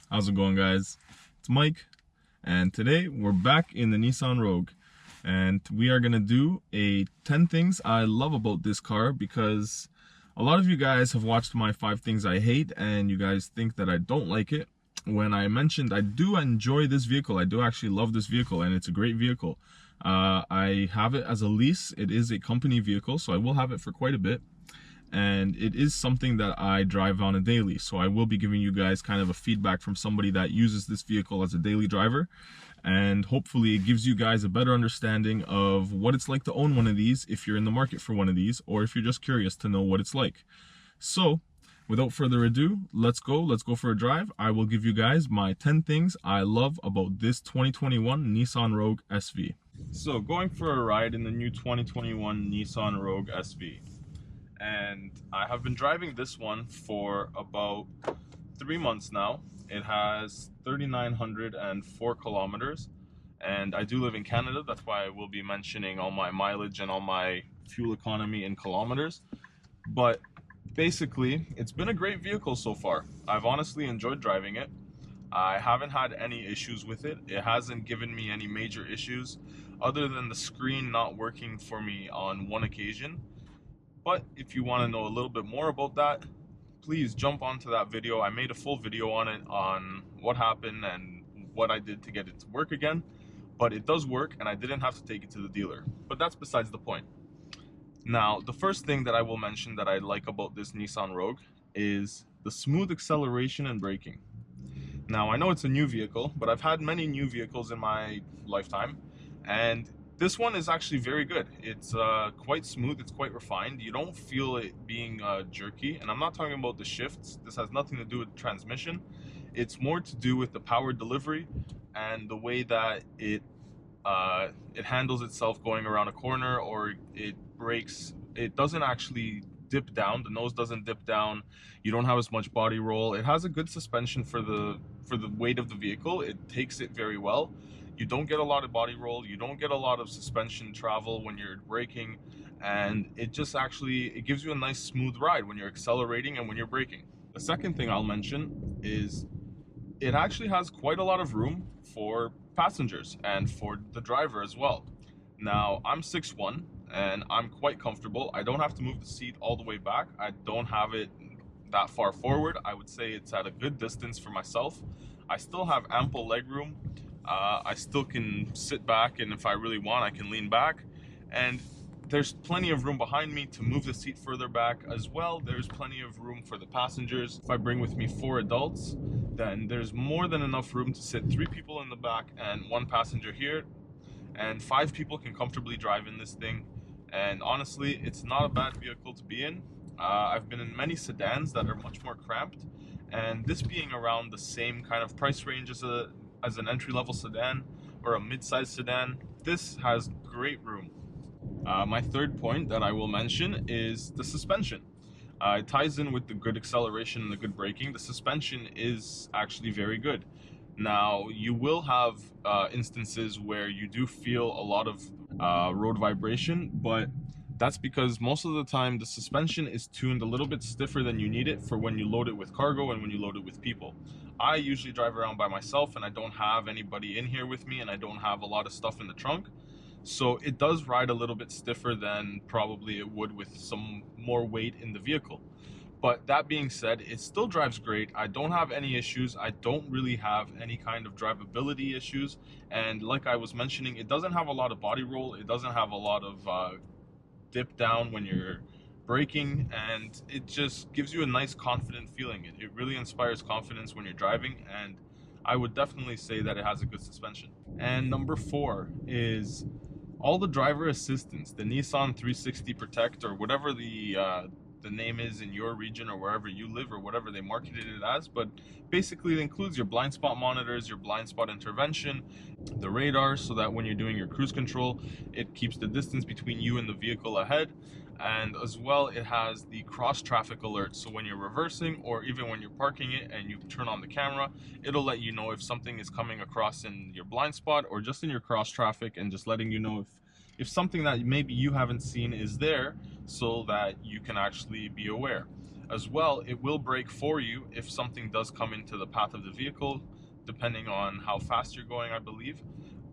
How's it going, guys? It's Mike, and today we're back in the Nissan Rogue, and we are gonna do a 10 things I love about this car, because a lot of you guys have watched my 5 things I hate and you guys think that I don't like it. When I mentioned I do enjoy this vehicle, I do actually love this vehicle, and it's a great vehicle. I have it as a lease. It is a company vehicle, so I will have it for quite a bit. And it is something that I drive on a daily, so I will be giving you guys kind of a feedback from somebody that uses this vehicle as a daily driver, and hopefully it gives you guys a better understanding of what it's like to own one of these if you're in the market for one of these, or if you're just curious to know what it's like. So without further ado, let's go for a drive. I will give you guys my 10 things I love about this 2021 Nissan Rogue SV. So going for a ride in the new 2021 Nissan Rogue SV. And I have been driving this one for about 3 months now. It has 3,904 kilometers, and I do live in Canada. That's why I will be mentioning all my mileage and all my fuel economy in kilometers. But basically, it's been a great vehicle so far. I've honestly enjoyed driving it. I haven't had any issues with it. It hasn't given me any major issues other than the screen not working for me on one occasion. But if you want to know a little bit more about that, please jump onto that video. I made a full video on it, on what happened and what I did to get it to work again. But it does work, and I didn't have to take it to the dealer. But that's besides the point. Now, the first thing that I will mention that I like about this Nissan Rogue is the smooth acceleration and braking. Now, I know it's a new vehicle, but I've had many new vehicles in my lifetime, and this one is actually very good. It's quite smooth, it's quite refined. You don't feel it being jerky, and I'm not talking about the shifts. This has nothing to do with the transmission. It's more to do with the power delivery and the way that it handles itself going around a corner, or it brakes. It doesn't actually dip down. The nose doesn't dip down. You don't have as much body roll. It has a good suspension for the weight of the vehicle. It takes it very well. You don't get a lot of body roll, you don't get a lot of suspension travel when you're braking, and it just it gives you a nice smooth ride when you're accelerating and when you're braking. The second thing I'll mention is it actually has quite a lot of room for passengers and for the driver as well. Now, I'm 6'1", and I'm quite comfortable. I don't have to move the seat all the way back. I don't have it that far forward. I would say it's at a good distance for myself. I still have ample leg room. I still can sit back, and if I really want, I can lean back. And there's plenty of room behind me to move the seat further back as well. There's plenty of room for the passengers. If I bring with me 4 adults, then there's more than enough room to sit 3 people in the back and 1 passenger here. And 5 people can comfortably drive in this thing. And honestly, it's not a bad vehicle to be in. I've been in many sedans that are much more cramped, and this being around the same kind of price range as an entry-level sedan or a mid-size sedan, this has great room. My third point that I will mention is the suspension. It ties in with the good acceleration and the good braking. The suspension is actually very good. Now, you will have instances where you do feel a lot of road vibration, but that's because most of the time the suspension is tuned a little bit stiffer than you need it for when you load it with cargo and when you load it with people. I usually drive around by myself, and I don't have anybody in here with me, and I don't have a lot of stuff in the trunk. So it does ride a little bit stiffer than probably it would with some more weight in the vehicle. But that being said, it still drives great. I don't have any issues. I don't really have any kind of drivability issues. And like I was mentioning, it doesn't have a lot of body roll. It doesn't have a lot of dip down when you're braking, and it just gives you a nice confident feeling. It really inspires confidence when you're driving, and I would definitely say that it has a good suspension. And number 4 is all the driver assistance, the Nissan 360 Protect, or whatever the name is in your region or wherever you live, or whatever they marketed it as. But basically it includes your blind spot monitors, your blind spot intervention, the radar, so that when you're doing your cruise control, it keeps the distance between you and the vehicle ahead. And as well, it has the cross traffic alert, so when you're reversing or even when you're parking it and you turn on the camera, it'll let you know if something is coming across in your blind spot or just in your cross traffic, and just letting you know if something that maybe you haven't seen is there, so that you can actually be aware. As well, it will brake for you if something does come into the path of the vehicle, depending on how fast you're going, I believe.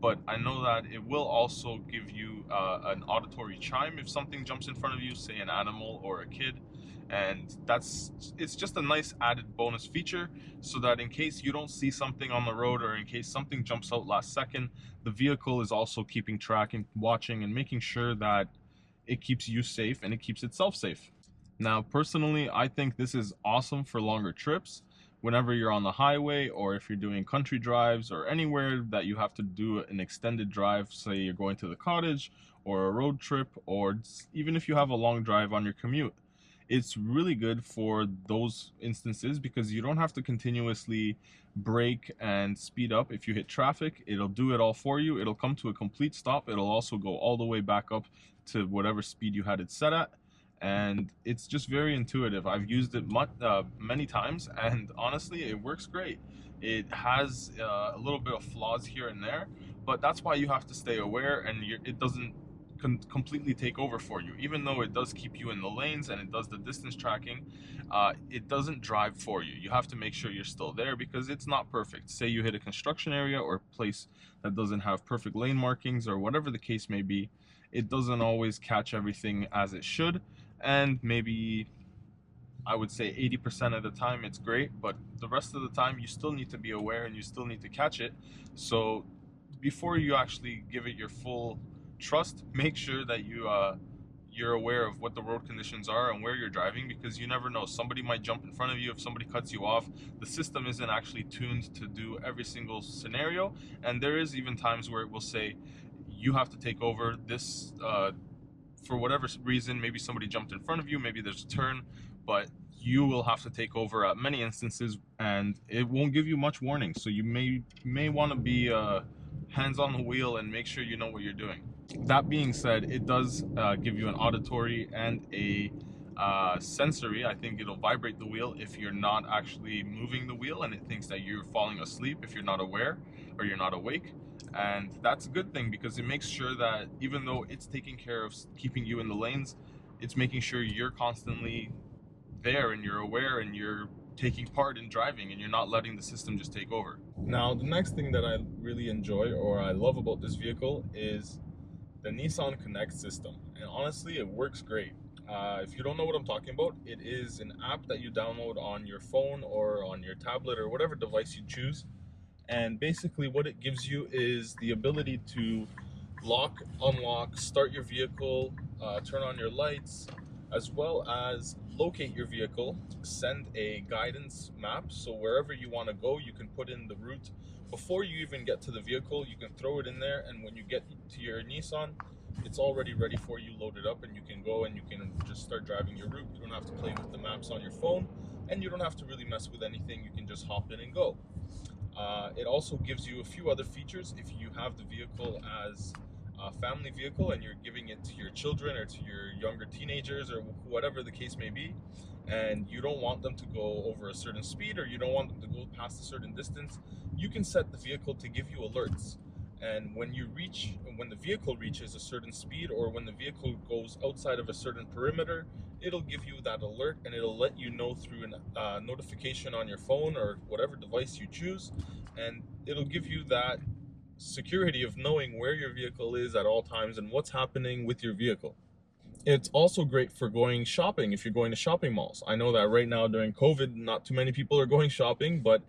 But I know that it will also give you an auditory chime if something jumps in front of you, say an animal or a kid. And it's just a nice added bonus feature, so that in case you don't see something on the road, or in case something jumps out last second, the vehicle is also keeping track and watching and making sure that it keeps you safe and it keeps itself safe. Now, personally, I think this is awesome for longer trips. Whenever you're on the highway, or if you're doing country drives, or anywhere that you have to do an extended drive, say you're going to the cottage or a road trip, or even if you have a long drive on your commute, it's really good for those instances, because you don't have to continuously brake and speed up. If you hit traffic, it'll do it all for you. It'll come to a complete stop. It'll also go all the way back up to whatever speed you had it set at. And it's just very intuitive. I've used it many times, and honestly, it works great. It has a little bit of flaws here and there, but that's why you have to stay aware, and it doesn't completely take over for you. Even though it does keep you in the lanes and it does the distance tracking, it doesn't drive for you. You have to make sure you're still there, because it's not perfect. Say you hit a construction area or a place that doesn't have perfect lane markings, or whatever the case may be, it doesn't always catch everything as it should. And maybe, I would say 80% of the time it's great, but the rest of the time you still need to be aware and you still need to catch it. So before you actually give it your full trust, make sure that you're aware of what the road conditions are and where you're driving, because you never know. Somebody might jump in front of you. If somebody cuts you off, the system isn't actually tuned to do every single scenario, and there is even times where it will say you have to take over this for whatever reason. Maybe somebody jumped in front of you, maybe there's a turn, but you will have to take over at many instances, and it won't give you much warning. So you may want to be hands on the wheel and make sure you know what you're doing. That being said, it does give you an auditory and a sensory. I think it'll vibrate the wheel if you're not actually moving the wheel, and it thinks that you're falling asleep if you're not aware or you're not awake. And that's a good thing, because it makes sure that even though it's taking care of keeping you in the lanes, it's making sure you're constantly there and you're aware and you're taking part in driving, and you're not letting the system just take over. Now, the next thing that I really enjoy, or I love about this vehicle, is the Nissan Connect system. And honestly, it works great. If you don't know what I'm talking about, it is an app that you download on your phone or on your tablet or whatever device you choose. And basically what it gives you is the ability to lock, unlock, start your vehicle, turn on your lights, as well as locate your vehicle, send a guidance map. So wherever you want to go, you can put in the route. Before you even get to the vehicle, you can throw it in there, and when you get to your Nissan, it's already ready for you, loaded up, and you can go and you can just start driving your route. You don't have to play with the maps on your phone, and you don't have to really mess with anything. You can just hop in and go. It also gives you a few other features. If you have the vehicle as a family vehicle and you're giving it to your children or to your younger teenagers or whatever the case may be, and you don't want them to go over a certain speed, or you don't want them to go past a certain distance, you can set the vehicle to give you alerts. And when the vehicle reaches a certain speed, or when the vehicle goes outside of a certain perimeter, it'll give you that alert, and it'll let you know through a notification on your phone or whatever device you choose, and it'll give you that security of knowing where your vehicle is at all times and what's happening with your vehicle. It's also great for going shopping if you're going to shopping malls. I know that right now during COVID, not too many people are going shopping, but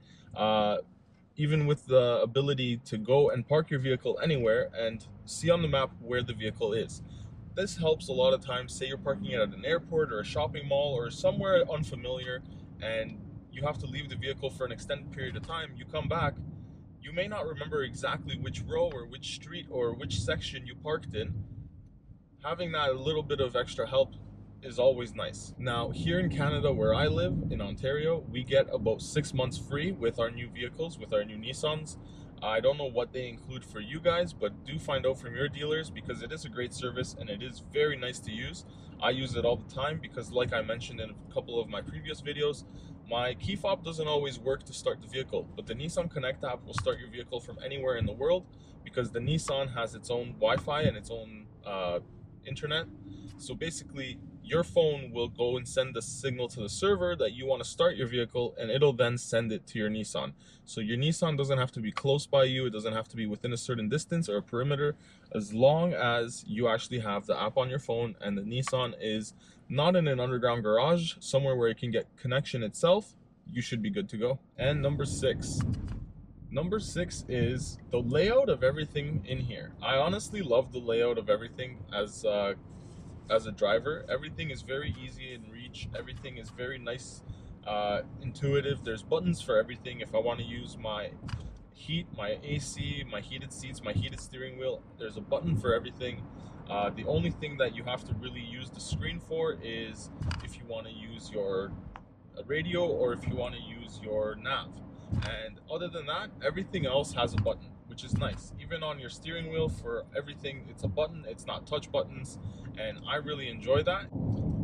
even with the ability to go and park your vehicle anywhere and see on the map where the vehicle is. This helps a lot of times. Say you're parking it at an airport or a shopping mall or somewhere unfamiliar, and you have to leave the vehicle for an extended period of time. You come back, you may not remember exactly which row or which street or which section you parked in. Having that little bit of extra help is always nice. Now, here in Canada, where I live, in Ontario, we get about 6 months free with our new vehicles, with our new Nissans. I don't know what they include for you guys, but do find out from your dealers, because it is a great service and it is very nice to use. I use it all the time because, like I mentioned in a couple of my previous videos, my key fob doesn't always work to start the vehicle, but the Nissan Connect app will start your vehicle from anywhere in the world, because the Nissan has its own Wi-Fi and its own internet. So basically, your phone will go and send the signal to the server that you want to start your vehicle, and it'll then send it to your Nissan. So your Nissan doesn't have to be close by you, it doesn't have to be within a certain distance or a perimeter, as long as you actually have the app on your phone and the Nissan is not in an underground garage, somewhere where it can get connection itself, you should be good to go. And number six is the layout of everything in here. I honestly love the layout of everything as a driver. Everything is very easy in reach. Everything is very nice, intuitive. There's buttons for everything. If I want to use my heat, my AC, my heated seats, my heated steering wheel, there's a button for everything. The only thing that you have to really use the screen for is if you want to use your radio or if you want to use your nav. And other than that, everything else has a button, which is nice. Even on your steering wheel, for everything, it's a button. It's not touch buttons, and I really enjoy that.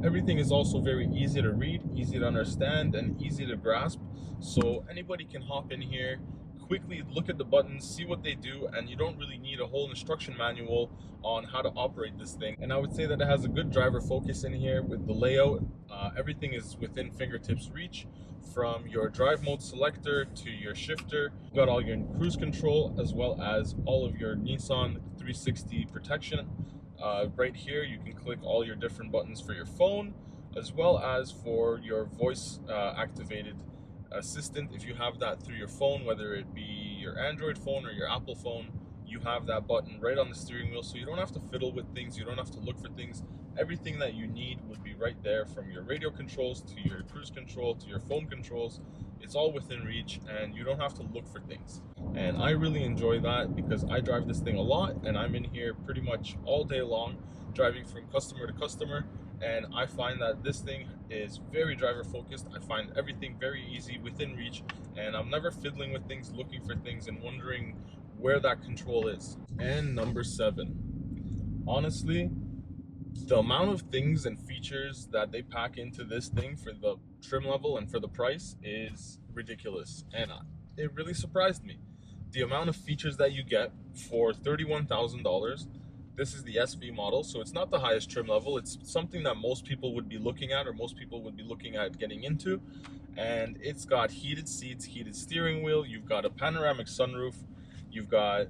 Everything is also very easy to read, easy to understand, and easy to grasp. So anybody can hop in here, quickly look at the buttons, see what they do, and you don't really need a whole instruction manual on how to operate this thing. And I would say that it has a good driver focus in here with the layout. Everything is within fingertips reach, from your drive mode selector to your shifter. You've got all your cruise control as well as all of your Nissan 360 protection. Right here you can click all your different buttons for your phone as well as for your voice activated assistant. If you have that through your phone, whether it be your Android phone or your Apple phone, you have that button right on the steering wheel, so you don't have to fiddle with things, you don't have to look for things. Everything that you need would be right there, from your radio controls to your cruise control to your phone controls. It's all within reach and you don't have to look for things. And I really enjoy that because I drive this thing a lot and I'm in here pretty much all day long driving from customer to customer, and I find that this thing is very driver focused. I find everything very easy within reach, and I'm never fiddling with things, looking for things and wondering where that control is. And number 7, honestly, the amount of things and features that they pack into this thing for the trim level and for the price is ridiculous, and it really surprised me. The amount of features that you get for $31,000. This is the SV model, so it's not the highest trim level. It's something that most people would be looking at, or most people would be looking at getting into. And it's got heated seats, heated steering wheel. You've got a panoramic sunroof. You've got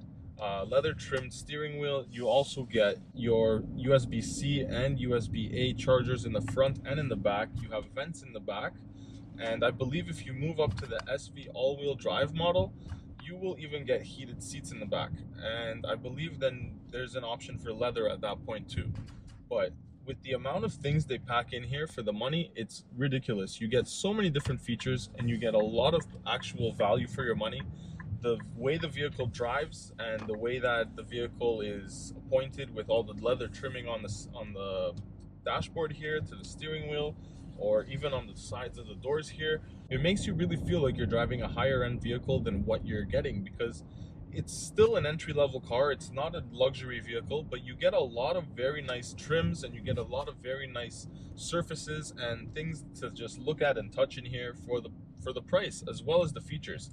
leather trimmed steering wheel. You also get your USB-C and USB-A chargers in the front and in the back. You have vents in the back. And I believe if you move up to the SV all-wheel drive model, you will even get heated seats in the back. And I believe then there's an option for leather at that point too. But with the amount of things they pack in here for the money, it's ridiculous. You get so many different features and you get a lot of actual value for your money. The way the vehicle drives and the way that the vehicle is appointed with all the leather trimming on the dashboard here to the steering wheel, or even on the sides of the doors here, it makes you really feel like you're driving a higher end vehicle than what you're getting, because it's still an entry-level car. It's not a luxury vehicle, but you get a lot of very nice trims and you get a lot of very nice surfaces and things to just look at and touch in here for the price as well as the features.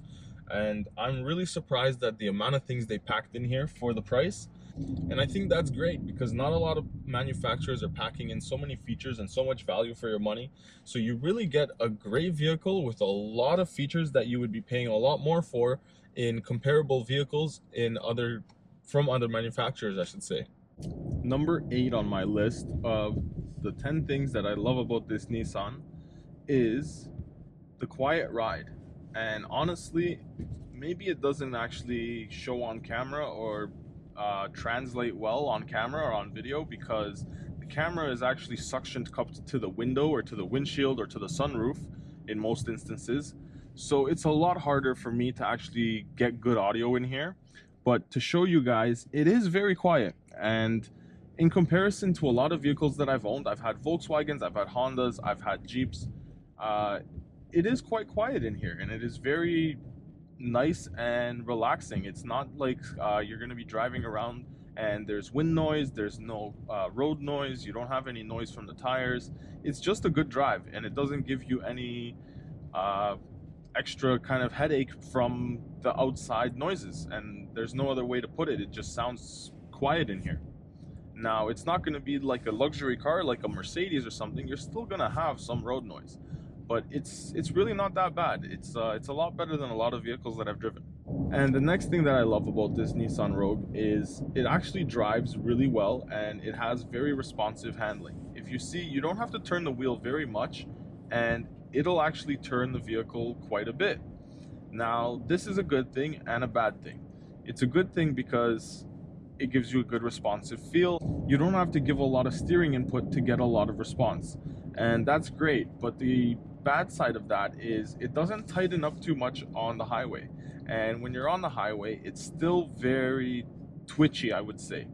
And I'm really surprised at the amount of things they packed in here for the price. And I think that's great, because not a lot of manufacturers are packing in so many features and so much value for your money. So you really get a great vehicle with a lot of features that you would be paying a lot more for in comparable vehicles from other manufacturers, I should say. Number 8 on my list of the 10 things that I love about this Nissan is the quiet ride. And honestly, maybe it doesn't actually show on camera or translate well on camera or on video, because the camera is actually suctioned cupped to the window or to the windshield or to the sunroof in most instances. So it's a lot harder for me to actually get good audio in here. But to show you guys, it is very quiet. And in comparison to a lot of vehicles that I've owned, I've had Volkswagens, I've had Hondas, I've had Jeeps, it is quite quiet in here, and it is very nice and relaxing. It's not like you're going to be driving around and there's wind noise, there's no road noise, you don't have any noise from the tires. It's just a good drive, and it doesn't give you any extra kind of headache from the outside noises, and there's no other way to put it. It just sounds quiet in here. Now, it's not going to be like a luxury car like a Mercedes or something. You're still going to have some road noise, but it's really not that bad. It's a lot better than a lot of vehicles that I've driven. And the next thing that I love about this Nissan Rogue is it actually drives really well, and it has very responsive handling. If you see, you don't have to turn the wheel very much, and it'll actually turn the vehicle quite a bit. Now, this is a good thing and a bad thing. It's a good thing because it gives you a good responsive feel. You don't have to give a lot of steering input to get a lot of response, and that's great. But the bad side of that is it doesn't tighten up too much on the highway, and when you're on the highway, it's still very twitchy, I would say.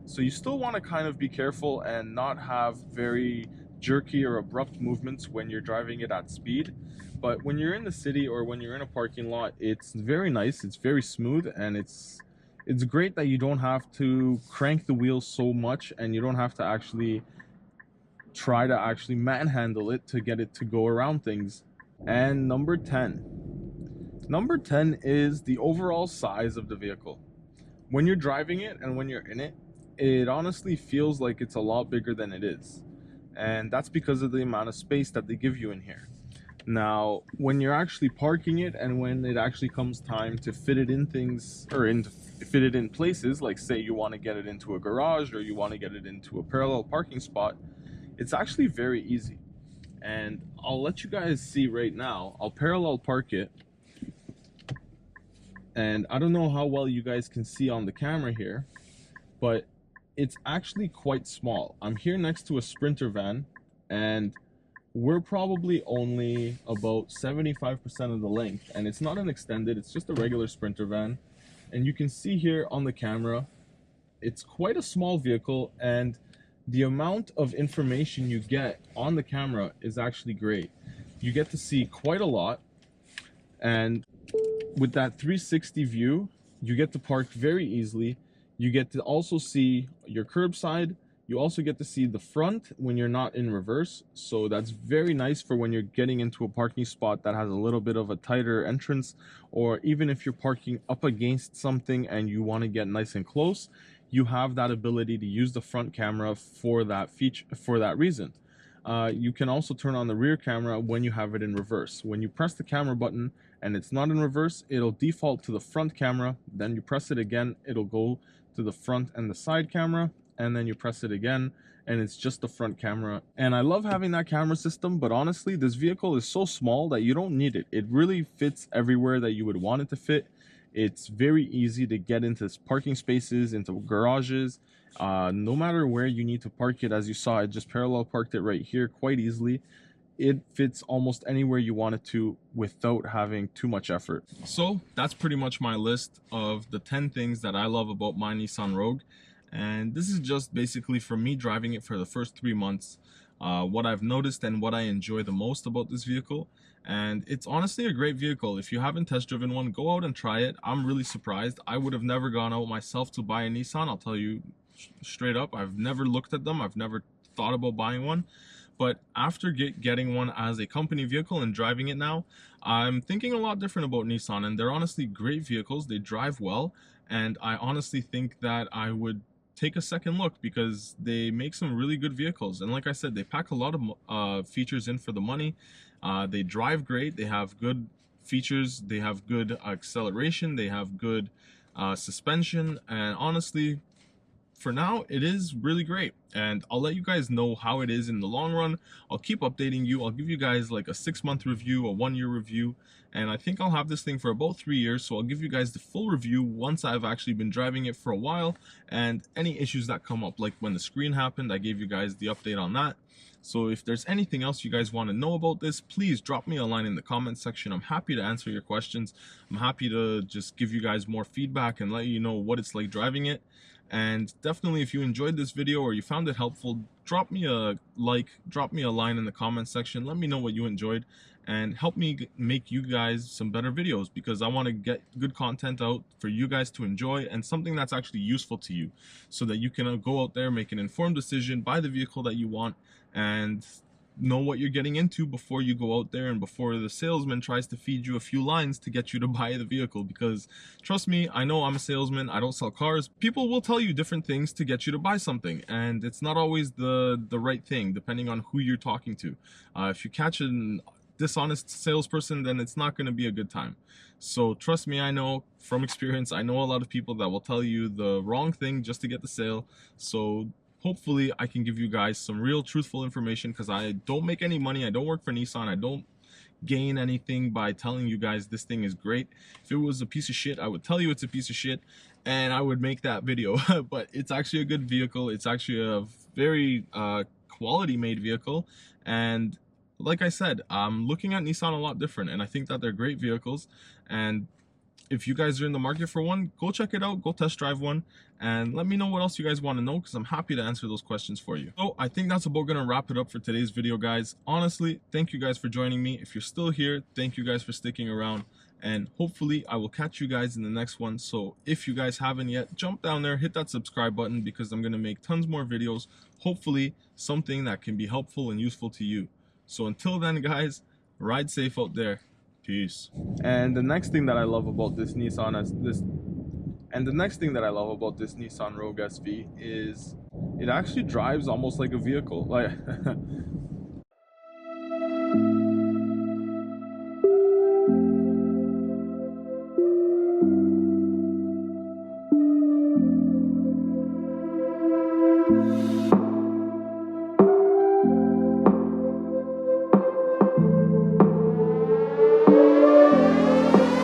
So you still want to kind of be careful and not have very jerky or abrupt movements when you're driving it at speed. But when you're in the city or when you're in a parking lot, it's very nice, it's very smooth, and it's great that you don't have to crank the wheels so much, and you don't have to actually try to actually manhandle it to get it to go around things. And number 10 is the overall size of the vehicle. When you're driving it and when you're in it, it honestly feels like it's a lot bigger than it is, and that's because of the amount of space that they give you in here. Now, when you're actually parking it and when it actually comes time to fit it in things, or fit it in places, like say you want to get it into a garage or you want to get it into a parallel parking spot, it's actually very easy. And I'll let you guys see right now. I'll parallel park it, and I don't know how well you guys can see on the camera here, but it's actually quite small. I'm here next to a Sprinter van, and we're probably only about 75% of the length, and it's not an extended, it's just a regular Sprinter van. And you can see here on the camera, it's quite a small vehicle, and the amount of information you get on the camera is actually great. You get to see quite a lot, and with that 360 view, you get to park very easily. You get to also see your curbside. You also get to see the front when you're not in reverse, so that's very nice for when you're getting into a parking spot that has a little bit of a tighter entrance, or even if you're parking up against something and you want to get nice and close, you have that ability to use the front camera for that feature, for that reason. You can also turn on the rear camera when you have it in reverse. When you press the camera button and it's not in reverse, it'll default to the front camera. Then you press it again, it'll go to the front and the side camera, and then you press it again and it's just the front camera. And I love having that camera system, but honestly, this vehicle is so small that you don't need it. It really fits everywhere that you would want it to fit. It's very easy to get into parking spaces, into garages, no matter where you need to park it. As you saw, I just parallel parked it right here quite easily. It fits almost anywhere you want it to without having too much effort. So that's pretty much my list of the 10 things that I love about my Nissan Rogue. And this is just basically for me driving it for the first 3 months, what I've noticed and what I enjoy the most about this vehicle. And it's honestly a great vehicle. If you haven't test driven one, go out and try it. I'm really surprised. I would have never gone out myself to buy a Nissan. I'll tell you straight up, I've never looked at them. I've never thought about buying one. But after getting one as a company vehicle and driving it now, I'm thinking a lot different about Nissan, and they're honestly great vehicles. They drive well, and I honestly think that I would take a second look because they make some really good vehicles. And like I said, they pack a lot of features in for the money. They drive great. They have good features. They have good acceleration. They have good suspension. And honestly, for now, it is really great. And I'll let you guys know how it is in the long run. I'll keep updating you. I'll give you guys like a 6-month review, a 1-year review. And I think I'll have this thing for about 3 years. So I'll give you guys the full review once I've actually been driving it for a while. And any issues that come up, like when the screen happened, I gave you guys the update on that. So if there's anything else you guys want to know about this, please drop me a line in the comment section. I'm happy to answer your questions. I'm happy to just give you guys more feedback and let you know what it's like driving it. And definitely, if you enjoyed this video or you found it helpful, drop me a like, drop me a line in the comment section. Let me know what you enjoyed and help me make you guys some better videos, because I want to get good content out for you guys to enjoy and something that's actually useful to you, so that you can go out there, make an informed decision, buy the vehicle that you want, and know what you're getting into before you go out there and before the salesman tries to feed you a few lines to get you to buy the vehicle. Because trust me, I know I'm a salesman, I don't sell cars. People will tell you different things to get you to buy something, and it's not always the right thing depending on who you're talking to. If you catch an dishonest salesperson, then it's not going to be a good time. So trust me, I know from experience, I know a lot of people that will tell you the wrong thing just to get the sale. So hopefully I can give you guys some real truthful information, because I don't make any money, I don't work for Nissan, I don't gain anything by telling you guys this thing is great. If it was a piece of shit, I would tell you it's a piece of shit and I would make that video. But it's actually a good vehicle, it's actually a very quality made vehicle, and like I said, I'm looking at Nissan a lot different, and I think that they're great vehicles. And if you guys are in the market for one, go check it out, go test drive one, and let me know what else you guys want to know, because I'm happy to answer those questions for you. So I think that's about gonna wrap it up for today's video, guys. Honestly, thank you guys for joining me. If you're still here, thank you guys for sticking around, and hopefully I will catch you guys in the next one. So if you guys haven't yet, jump down there, hit that subscribe button, because I'm gonna make tons more videos, hopefully something that can be helpful and useful to you. So until then, guys, ride safe out there. Peace. And the next thing that I love about this Nissan Rogue SV is it actually drives almost like a vehicle. Like